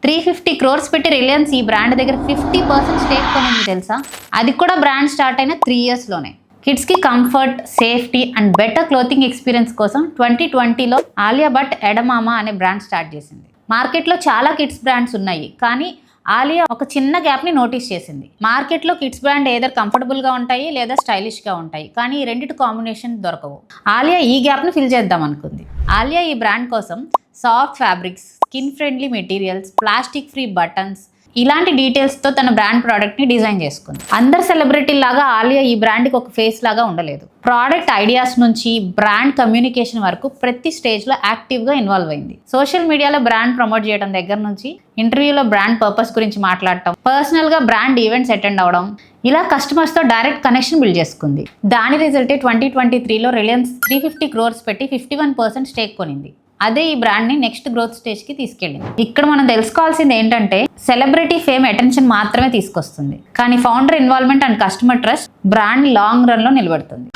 350 crores పెట్టి Reliance ఈ brand దగ్గర 50% స్టేక్ కొనింది తెలుసా? అది కూడా బ్రాండ్ స్టార్ట్ అయిన 3 years లోనే. కిడ్స్కి comfort, safety and better clothing experience కోసం 2020లో ఆలియా భట్ ఎడమామా అనే బ్రాండ్ స్టార్ట్ చేసింది. మార్కెట్లో చాలా కిడ్స్ బ్రాండ్స్ ఉన్నాయి, కానీ ఆలియా ఒక చిన్న గ్యాప్ని నోటీస్ చేసింది. మార్కెట్లో కిడ్స్ బ్రాండ్ ఏదర్ కంఫర్టబుల్గా ఉంటాయి లేదా స్టైలిష్గా ఉంటాయి, కానీ ఈ రెండింటి కాంబినేషన్ దొరకవు. ఆలియా ఈ గ్యాప్ని ఫిల్ చేద్దాం అనుకుంది. ఆలియా ఈ బ్రాండ్ కోసం soft fabrics, skin friendly materials, plastic free buttons ఇలాంటి డీటెయిల్స్తో తన బ్రాండ్ ప్రోడక్ట్ని డిజైన్ చేసుకుంది. అందరు సెలబ్రిటీ లాగా ఆలియా ఈ బ్రాండ్కి ఒక ఫేస్ లాగా ఉండలేదు. ప్రోడక్ట్ ఐడియాస్ నుంచి బ్రాండ్ కమ్యూనికేషన్ వరకు ప్రతి స్టేజ్లో యాక్టివ్గా ఇన్వాల్వ్ అయింది. సోషల్ మీడియాలో బ్రాండ్ ప్రమోట్ చేయడం దగ్గర నుంచి ఇంటర్వ్యూలో బ్రాండ్ పర్పస్ గురించి మాట్లాడటం, పర్సనల్గా బ్రాండ్ ఈవెంట్స్ అటెండ్ అవ్వడం, ఇలా కస్టమర్స్తో డైరెక్ట్ కనెక్షన్ బిల్డ్ చేసుకుంది. దాని రిజల్టే 2023లో రిలయన్స్ 350 crores పెట్టి 51% స్టేక్ కొనింది. అదే ఈ బ్రాండ్ని నెక్స్ట్ గ్రోత్ స్టేజ్కి తీసుకెళ్ళింది. ఇక్కడ మనం తెలుసుకోవాల్సింది ఏంటంటే, సెలబ్రిటీ ఫేమ్ అటెన్షన్ మాత్రమే తీసుకొస్తుంది, కానీ founder involvement and customer trust brand long రన్లో నిలబడుతుంది.